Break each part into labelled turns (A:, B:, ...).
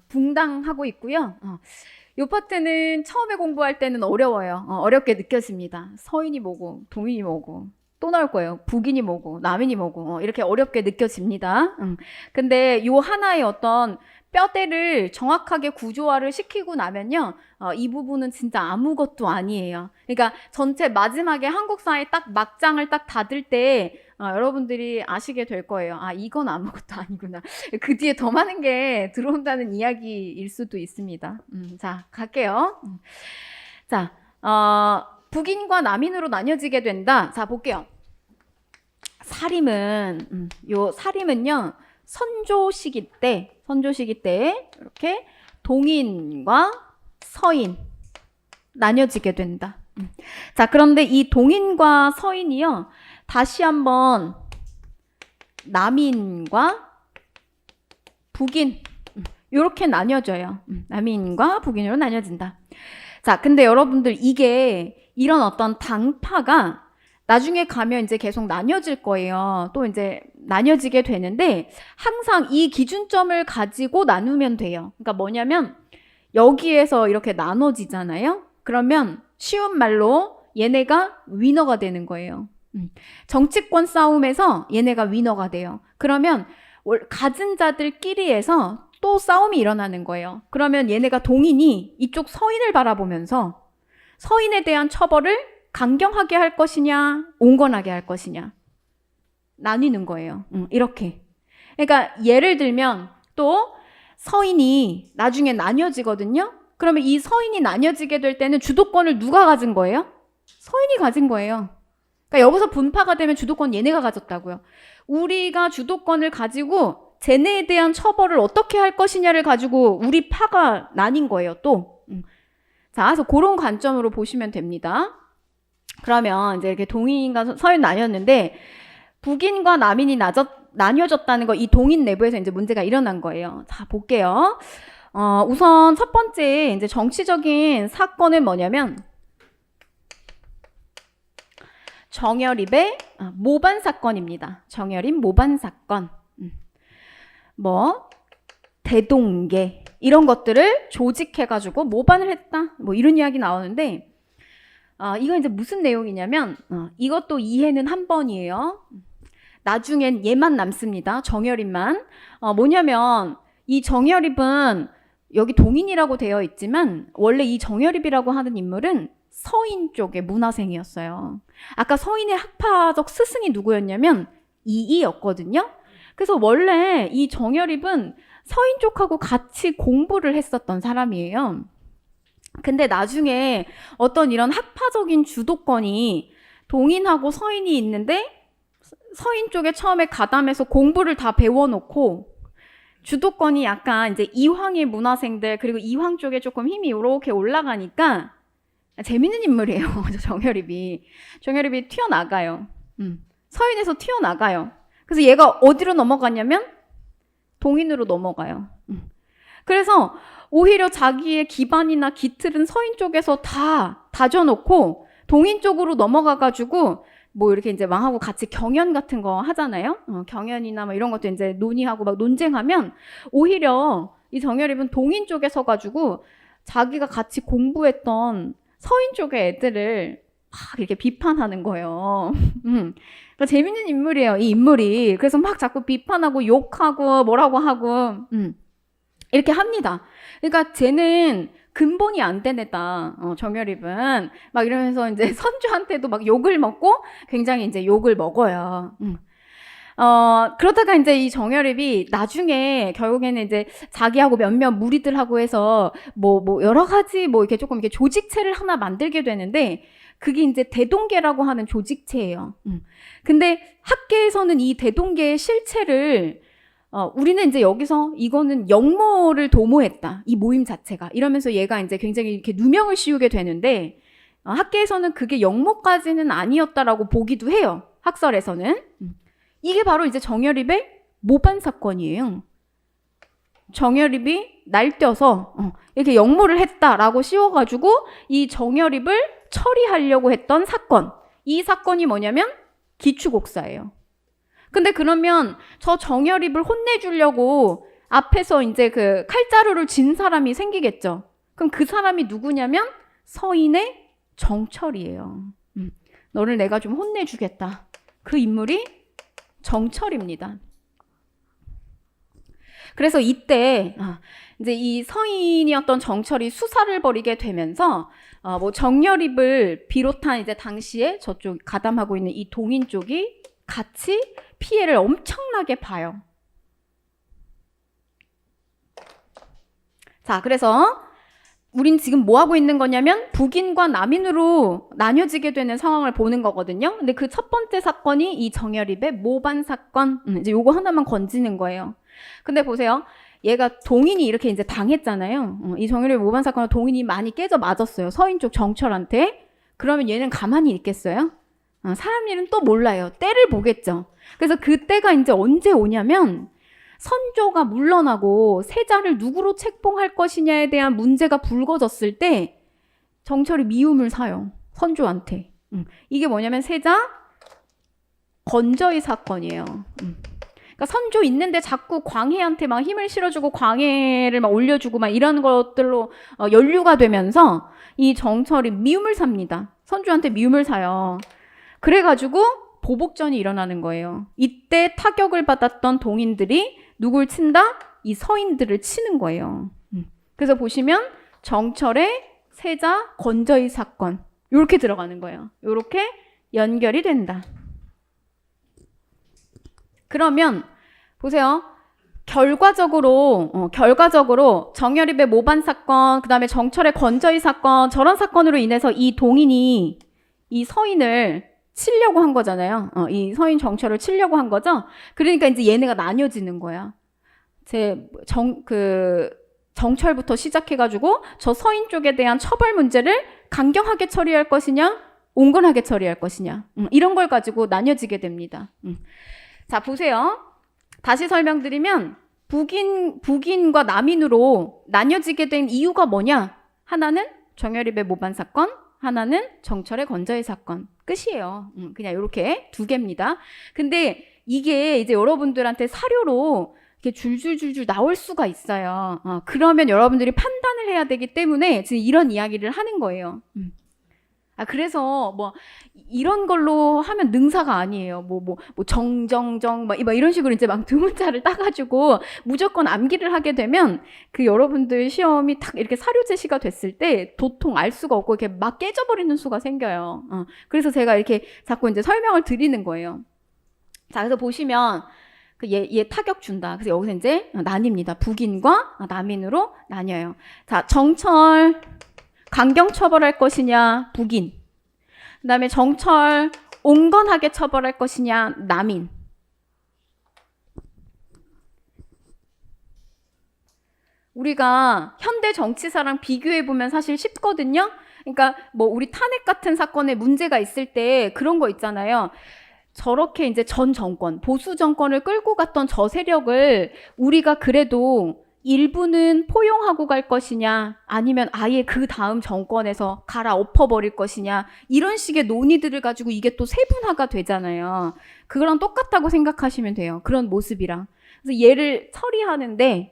A: 붕당하고 있고요. 이 파트는 처음에 공부할 때는 어려워요. 어렵게 느껴집니다. 서인이 뭐고 동인이 뭐고 또 나올 거예요. 북인이 뭐고 남인이 뭐고 이렇게 어렵게 느껴집니다. 근데 요 하나의 어떤 뼈대를 정확하게 구조화를 시키고 나면요, 이 부분은 진짜 아무것도 아니에요. 그러니까 전체 마지막에 한국사에 딱 막장을 딱 닫을 때 여러분들이 아시게 될 거예요. 아, 이건 아무것도 아니구나. 그 뒤에 더 많은 게 들어온다는 이야기일 수도 있습니다. 자, 갈게요. 자, 북인과 남인으로 나뉘어지게 된다. 자, 볼게요. 사림은요, 선조 시기 때 이렇게 동인과 서인 나뉘어지게 된다. 자, 그런데 이 동인과 서인이요, 다시 한번 남인과 북인 이렇게 나뉘어져요. 남인과 북인으로 나뉘어진다. 자, 근데 여러분들 이게 이런 어떤 당파가 나중에 가면 이제 계속 나뉘어질 거예요. 또 이제 나뉘어지게 되는데 항상 이 기준점을 가지고 나누면 돼요. 그러니까 뭐냐면 여기에서 이렇게 나눠지잖아요. 그러면 쉬운 말로 얘네가 위너가 되는 거예요. 정치권 싸움에서 얘네가 위너가 돼요. 그러면 가진 자들끼리에서 또 싸움이 일어나는 거예요. 그러면 얘네가 동인이 이쪽 서인을 바라보면서 서인에 대한 처벌을 강경하게 할 것이냐, 온건하게 할 것이냐 나뉘는 거예요. 이렇게. 그러니까 예를 들면 또 서인이 나중에 나뉘어지거든요. 그러면 이 서인이 나뉘어지게 될 때는 주도권을 누가 가진 거예요? 서인이 가진 거예요. 그러니까 여기서 분파가 되면 주도권 얘네가 가졌다고요. 우리가 주도권을 가지고 쟤네에 대한 처벌을 어떻게 할 것이냐를 가지고 우리 파가 나뉜 거예요, 또. 자, 그래서 그런 관점으로 보시면 됩니다. 그러면 이제 이렇게 동인과 서인 나뉘었는데 북인과 남인이 나뉘어졌다는 거, 이 동인 내부에서 이제 문제가 일어난 거예요. 자, 볼게요. 우선 첫 번째 이제 정치적인 사건은 뭐냐면 정여립의 모반 사건입니다. 정여립 모반 사건. 대동계 이런 것들을 조직해가지고 모반을 했다. 이런 이야기 나오는데 이거 이제 무슨 내용이냐면 이것도 이해는 한 번이에요. 나중엔 얘만 남습니다. 정여립만. 뭐냐면 이 정여립은 여기 동인이라고 되어 있지만 원래 이 정여립이라고 하는 인물은 서인 쪽의 문화생이었어요. 아까 서인의 학파적 스승이 누구였냐면 이이였거든요. 그래서 원래 이 정여립은 서인 쪽하고 같이 공부를 했었던 사람이에요. 근데 나중에 어떤 이런 학파적인 주도권이 동인하고 서인이 있는데 서인 쪽에 처음에 가담해서 공부를 다 배워놓고 주도권이 약간 이제 이황의 문화생들 그리고 이황 쪽에 조금 힘이 이렇게 올라가니까 재밌는 인물이에요. 정여립이 튀어나가요. 서인에서 튀어나가요. 그래서 얘가 어디로 넘어갔냐면 동인으로 넘어가요. 그래서 오히려 자기의 기반이나 기틀은 서인 쪽에서 다 다져놓고 동인 쪽으로 넘어가가지고 이렇게 이제 왕하고 같이 경연 같은 거 하잖아요. 경연이나 이런 것도 이제 논의하고 막 논쟁하면 오히려 이 정여립은 동인 쪽에 서가지고 자기가 같이 공부했던 서인 쪽의 애들을 막 이렇게 비판하는 거예요. 그러니까 재밌는 인물이에요, 이 인물이. 그래서 막 자꾸 비판하고 욕하고 뭐라고 하고 이렇게 합니다. 그러니까 쟤는 근본이 안 된 애다. 정여립은 막 이러면서 이제 선주한테도 막 욕을 먹고 굉장히 이제 욕을 먹어요. 그러다가 이제 이 정여립이 나중에 결국에는 이제 자기하고 몇몇 무리들하고 해서 여러 가지 이렇게 조금 이렇게 조직체를 하나 만들게 되는데 그게 이제 대동계라고 하는 조직체예요. 근데 학계에서는 이 대동계의 실체를 우리는 이제 여기서 이거는 영모를 도모했다. 이 모임 자체가. 이러면서 얘가 이제 굉장히 이렇게 누명을 씌우게 되는데 학계에서는 그게 영모까지는 아니었다라고 보기도 해요. 학설에서는. 이게 바로 이제 정여립의 모반 사건이에요. 정여립이 날뛰어서 이렇게 영모를 했다라고 씌워가지고 이 정여립을 처리하려고 했던 사건. 이 사건이 뭐냐면 기축옥사예요. 근데 그러면 저 정여립을 혼내주려고 앞에서 이제 그 칼자루를 진 사람이 생기겠죠. 그럼 그 사람이 누구냐면 서인의 정철이에요. 너를 내가 좀 혼내주겠다. 그 인물이 정철입니다. 그래서 이때 이제 이 서인이었던 정철이 수사를 벌이게 되면서 뭐 정여립을 비롯한 이제 당시에 저쪽 가담하고 있는 이 동인 쪽이 같이 피해를 엄청나게 봐요. 자, 그래서 우린 지금 뭐 하고 있는 거냐면 북인과 남인으로 나뉘어지게 되는 상황을 보는 거거든요. 근데 그 첫 번째 사건이 이 정여립의 모반 사건. 이제 요거 하나만 건지는 거예요. 근데 보세요. 얘가 동인이 이렇게 이제 당했잖아요. 이 정여립의 모반 사건은 동인이 많이 깨져 맞았어요. 서인 쪽 정철한테. 그러면 얘는 가만히 있겠어요? 사람 일은 또 몰라요. 때를 보겠죠. 그래서 그 때가 이제 언제 오냐면 선조가 물러나고 세자를 누구로 책봉할 것이냐에 대한 문제가 불거졌을 때 정철이 미움을 사요. 선조한테. 이게 뭐냐면 세자 건저의 사건이에요. 그러니까 선조 있는데 자꾸 광해한테 막 힘을 실어주고 광해를 막 올려주고 막 이런 것들로 연루가 되면서 이 정철이 미움을 삽니다. 선조한테 미움을 사요. 그래가지고 보복전이 일어나는 거예요. 이때 타격을 받았던 동인들이 누굴 친다? 이 서인들을 치는 거예요. 그래서 보시면 정철의 세자 건저의 사건 이렇게 들어가는 거예요. 이렇게 연결이 된다. 그러면 보세요. 결과적으로 정여립의 모반 사건, 그 다음에 정철의 건저의 사건, 저런 사건으로 인해서 이 동인이 이 서인을 치려고 한 거잖아요. 이 서인 정철을 치려고 한 거죠. 그러니까 이제 얘네가 나뉘어지는 거야. 정철부터 시작해가지고 저 서인 쪽에 대한 처벌 문제를 강경하게 처리할 것이냐, 온건하게 처리할 것이냐, 이런 걸 가지고 나뉘어지게 됩니다. 자, 보세요. 다시 설명드리면 북인과 남인으로 나뉘어지게 된 이유가 뭐냐? 하나는 정여립의 모반 사건, 하나는 정철의 건저의 사건. 끝이에요. 그냥 이렇게 두 개입니다. 근데 이게 이제 여러분들한테 사료로 이렇게 줄줄줄줄 나올 수가 있어요. 그러면 여러분들이 판단을 해야 되기 때문에 지금 이런 이야기를 하는 거예요. 그래서 뭐 이런 걸로 하면 능사가 아니에요. 뭐 정정정 막 이런 식으로 이제 막 두 문자를 따가지고 무조건 암기를 하게 되면 그 여러분들 시험이 딱 이렇게 사료 제시가 됐을 때 도통 알 수가 없고 이렇게 막 깨져버리는 수가 생겨요. 그래서 제가 이렇게 자꾸 이제 설명을 드리는 거예요. 자, 그래서 보시면 얘 타격 준다. 그래서 여기서 이제 나뉩니다. 북인과 남인으로 나뉘어요. 자, 정철 강경 처벌할 것이냐 북인, 그 다음에 정철 온건하게 처벌할 것이냐 남인. 우리가 현대 정치사랑 비교해보면 사실 쉽거든요. 그러니까 뭐 우리 탄핵 같은 사건에 문제가 있을 때 그런 거 있잖아요. 저렇게 이제 전 정권, 보수 정권을 끌고 갔던 저 세력을 우리가 그래도 일부는 포용하고 갈 것이냐, 아니면 아예 그 다음 정권에서 갈아엎어버릴 것이냐, 이런 식의 논의들을 가지고 이게 또 세분화가 되잖아요. 그거랑 똑같다고 생각하시면 돼요. 그런 모습이랑. 그래서 얘를 처리하는데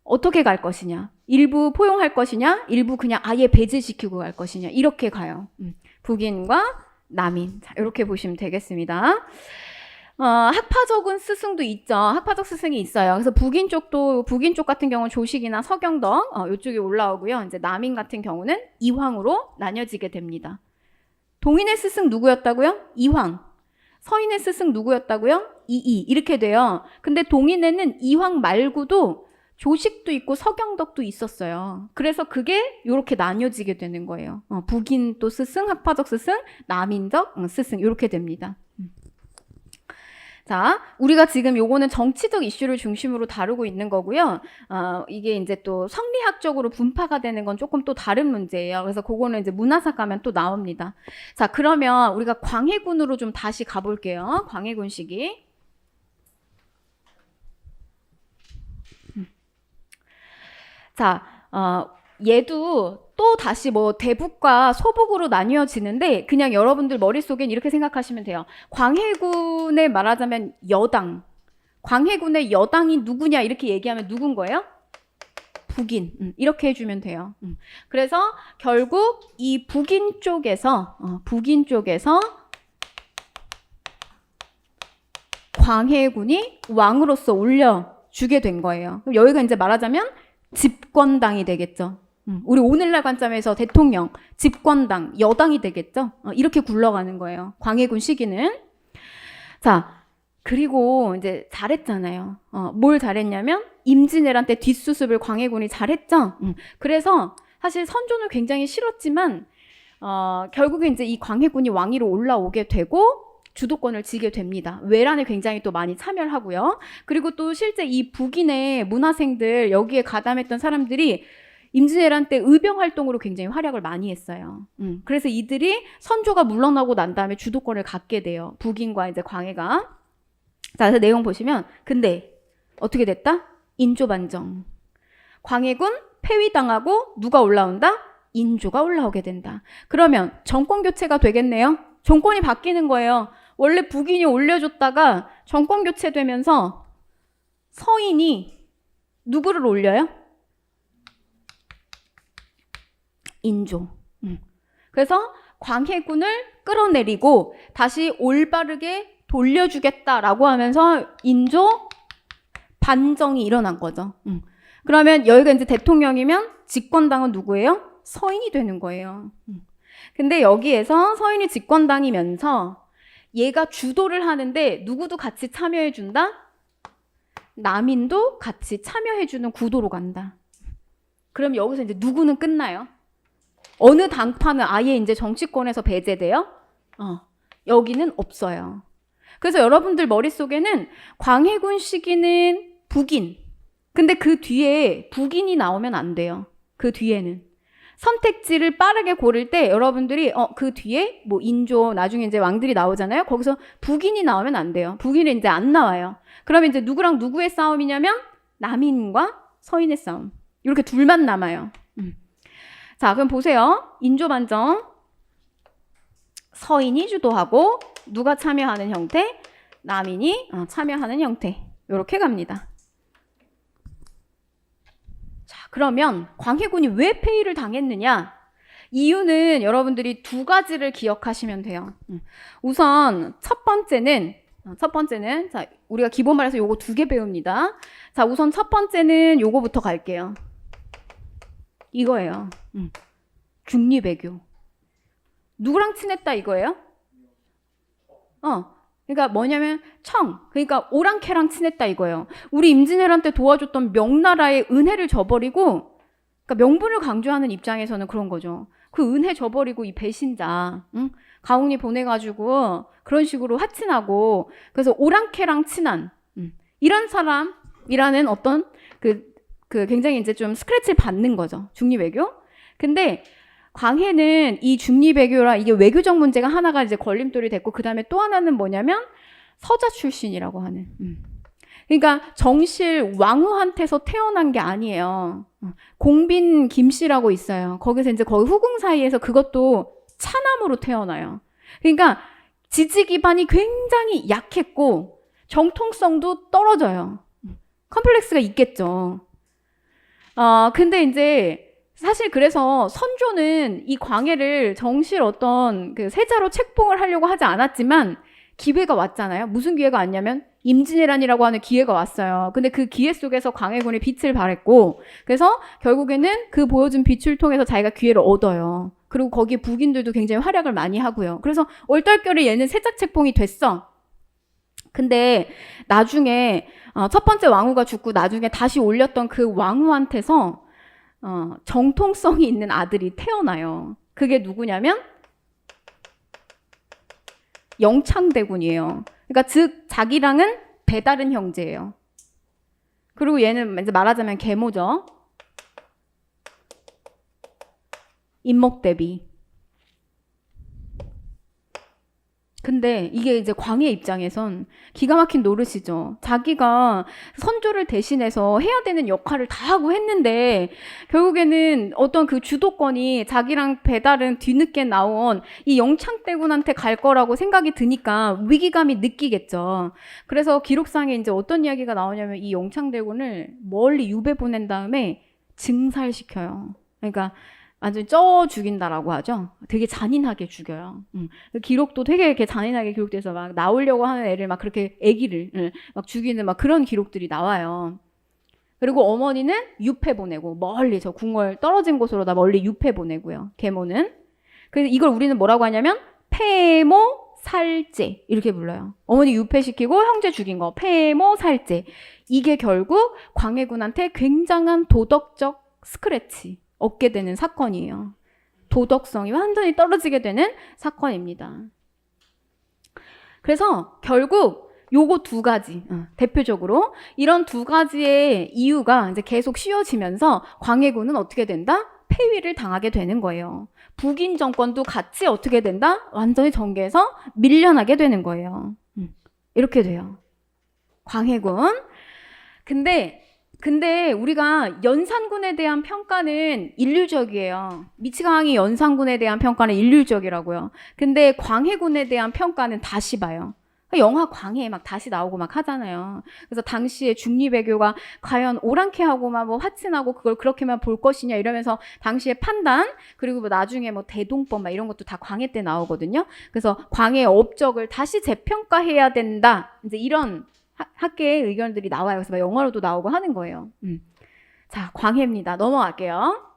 A: 어떻게 갈 것이냐, 일부 포용할 것이냐, 일부 그냥 아예 배제시키고 갈 것이냐, 이렇게 가요. 북인과 남인. 자, 이렇게 보시면 되겠습니다. 학파적인 스승도 있죠. 학파적 스승이 있어요. 그래서 북인 쪽 같은 경우는 조식이나 서경덕 이쪽에 올라오고요. 이제 남인 같은 경우는 이황으로 나뉘어지게 됩니다. 동인의 스승 누구였다고요? 이황. 서인의 스승 누구였다고요? 이이. 이렇게 돼요. 근데 동인에는 이황 말고도 조식도 있고 서경덕도 있었어요. 그래서 그게 이렇게 나뉘어지게 되는 거예요. 북인 또 스승, 학파적 스승, 남인적 스승 이렇게 됩니다. 자, 우리가 지금 요거는 정치적 이슈를 중심으로 다루고 있는 거고요. 이게 이제 또 성리학적으로 분파가 되는 건 조금 또 다른 문제예요. 그래서 그거는 이제 문화사 가면 또 나옵니다. 자, 그러면 우리가 광해군으로 좀 다시 가볼게요. 광해군 시기. 자, 얘도 또 다시 뭐 대북과 소북으로 나뉘어지는데 그냥 여러분들 머릿속엔 이렇게 생각하시면 돼요. 광해군에 말하자면 여당, 광해군의 여당이 누구냐 이렇게 얘기하면 누군 거예요? 북인. 이렇게 해주면 돼요. 그래서 결국 이 북인 쪽에서 광해군이 왕으로서 올려주게 된 거예요. 그럼 여기가 이제 말하자면 집권당이 되겠죠. 우리 오늘날 관점에서 대통령, 집권당, 여당이 되겠죠. 이렇게 굴러가는 거예요. 광해군 시기는. 자, 그리고 이제 잘했잖아요. 뭘 잘했냐면 임진왜란 때 뒷수습을 광해군이 잘했죠. 그래서 사실 선조는 굉장히 싫었지만 결국에 이제 이 광해군이 왕위로 올라오게 되고 주도권을 쥐게 됩니다. 외란에 굉장히 또 많이 참여를 하고요. 그리고 또 실제 이 북인의 문화생들 여기에 가담했던 사람들이 임진왜란 때 의병 활동으로 굉장히 활약을 많이 했어요. 그래서 이들이 선조가 물러나고 난 다음에 주도권을 갖게 돼요. 북인과 이제 광해가. 자, 그래서 내용 보시면 근데 어떻게 됐다? 인조반정. 광해군 폐위당하고 누가 올라온다? 인조가 올라오게 된다. 그러면 정권 교체가 되겠네요. 정권이 바뀌는 거예요. 원래 북인이 올려줬다가 정권 교체되면서 서인이 누구를 올려요? 인조. 그래서 광해군을 끌어내리고 다시 올바르게 돌려주겠다라고 하면서 인조 반정이 일어난 거죠. 그러면 여기가 이제 대통령이면 집권당은 누구예요? 서인이 되는 거예요. 근데 여기에서 서인이 집권당이면서 얘가 주도를 하는데 누구도 같이 참여해준다? 남인도 같이 참여해주는 구도로 간다. 그럼 여기서 이제 누구는 끝나요? 어느 당파는 아예 이제 정치권에서 배제돼요? 여기는 없어요. 그래서 여러분들 머릿속에는 광해군 시기는 북인. 근데 그 뒤에 북인이 나오면 안 돼요. 그 뒤에는. 선택지를 빠르게 고를 때 여러분들이 그 뒤에 뭐 인조 나중에 이제 왕들이 나오잖아요. 거기서 북인이 나오면 안 돼요. 북인이 이제 안 나와요. 그러면 이제 누구랑 누구의 싸움이냐면 남인과 서인의 싸움. 이렇게 둘만 남아요. 자, 그럼 보세요. 인조반정. 서인이 주도하고 누가 참여하는 형태? 남인이 참여하는 형태. 이렇게 갑니다. 자, 그러면 광해군이 왜 폐위를 당했느냐? 이유는 여러분들이 두 가지를 기억하시면 돼요. 우선 첫 번째는 자, 우리가 기본 말에서 요거 2개 배웁니다. 자, 우선 첫 번째는 요거부터 갈게요. 이거예요. 중리외교. 누구랑 친했다 이거예요? 그러니까 뭐냐면 그러니까 오랑캐랑 친했다 이거예요. 우리 임진왜란 때 도와줬던 명나라의 은혜를 저버리고, 그러니까 명분을 강조하는 입장에서는 그런 거죠. 그 은혜 저버리고 이 배신자, 가웅리 보내가지고 그런 식으로 하친하고, 그래서 오랑캐랑 친한 이런 사람이라는 어떤 그 굉장히 이제 좀 스크래치를 받는 거죠. 중리외교. 근데 광해는 이 중리외교라 이게 외교적 문제가 하나가 이제 걸림돌이 됐고, 그 다음에 또 하나는 뭐냐면 서자 출신이라고 하는. 그러니까 정실 왕후한테서 태어난 게 아니에요. 공빈 김씨라고 있어요. 거기서 이제 거기 후궁 사이에서 그것도 차남으로 태어나요. 그러니까 지지 기반이 굉장히 약했고 정통성도 떨어져요. 컴플렉스가 있겠죠. 근데 이제 사실 그래서 선조는 이 광해를 정실 어떤 그 세자로 책봉을 하려고 하지 않았지만 기회가 왔잖아요. 무슨 기회가 왔냐면 임진왜란이라고 하는 기회가 왔어요. 근데 그 기회 속에서 광해군이 빛을 발했고, 그래서 결국에는 그 보여준 빛을 통해서 자기가 기회를 얻어요. 그리고 거기에 북인들도 굉장히 활약을 많이 하고요. 그래서 얼떨결에 얘는 세자 책봉이 됐어. 근데 나중에 첫 번째 왕후가 죽고 나중에 다시 올렸던 그 왕후한테서 정통성이 있는 아들이 태어나요. 그게 누구냐면 영창대군이에요. 그러니까 즉 자기랑은 배다른 형제예요. 그리고 얘는 이제 말하자면 계모죠. 인목대비. 근데 이게 이제 광해 입장에선 기가 막힌 노릇이죠. 자기가 선조를 대신해서 해야 되는 역할을 다 하고 했는데 결국에는 어떤 그 주도권이 자기랑 배달은 뒤늦게 나온 이 영창대군한테 갈 거라고 생각이 드니까 위기감이 느끼겠죠. 그래서 기록상에 이제 어떤 이야기가 나오냐면 이 영창대군을 멀리 유배 보낸 다음에 증살시켜요. 그러니까 완전 쪄 죽인다라고 하죠. 되게 잔인하게 죽여요. 기록도 되게 이렇게 잔인하게 기록돼서 막 나오려고 하는 애를 막 그렇게 애기를 막 죽이는 막 그런 기록들이 나와요. 그리고 어머니는 유패 보내고 멀리 저 궁궐 떨어진 곳으로다 멀리 유패 보내고요. 계모는. 그래서 이걸 우리는 뭐라고 하냐면 폐모 살제 이렇게 불러요. 어머니 유패시키고 형제 죽인 거 폐모 살제. 이게 결국 광해군한테 굉장한 도덕적 스크래치 얻게 되는 사건이에요. 도덕성이 완전히 떨어지게 되는 사건입니다. 그래서 결국 요거 두 가지 대표적으로 이런 두 가지의 이유가 이제 계속 씌워지면서 광해군은 어떻게 된다? 폐위를 당하게 되는 거예요. 북인 정권도 같이 어떻게 된다? 완전히 전개해서 밀려나게 되는 거예요. 이렇게 돼요. 광해군. 근데 우리가 연산군에 대한 평가는 일률적이에요. 미치광이 연산군에 대한 평가는 일률적이라고요. 근데 광해군에 대한 평가는 다시 봐요. 영화 광해 막 다시 나오고 막 하잖아요. 그래서 당시에 중리배교가 과연 오랑캐하고 막 뭐 화친하고 그걸 그렇게만 볼 것이냐 이러면서 당시의 판단 그리고 뭐 나중에 뭐 대동법 막 이런 것도 다 광해 때 나오거든요. 그래서 광해의 업적을 다시 재평가해야 된다. 이제 이런 학계의 의견들이 나와요. 그래서 영화로도 나오고 하는 거예요. 자, 광해입니다. 넘어갈게요.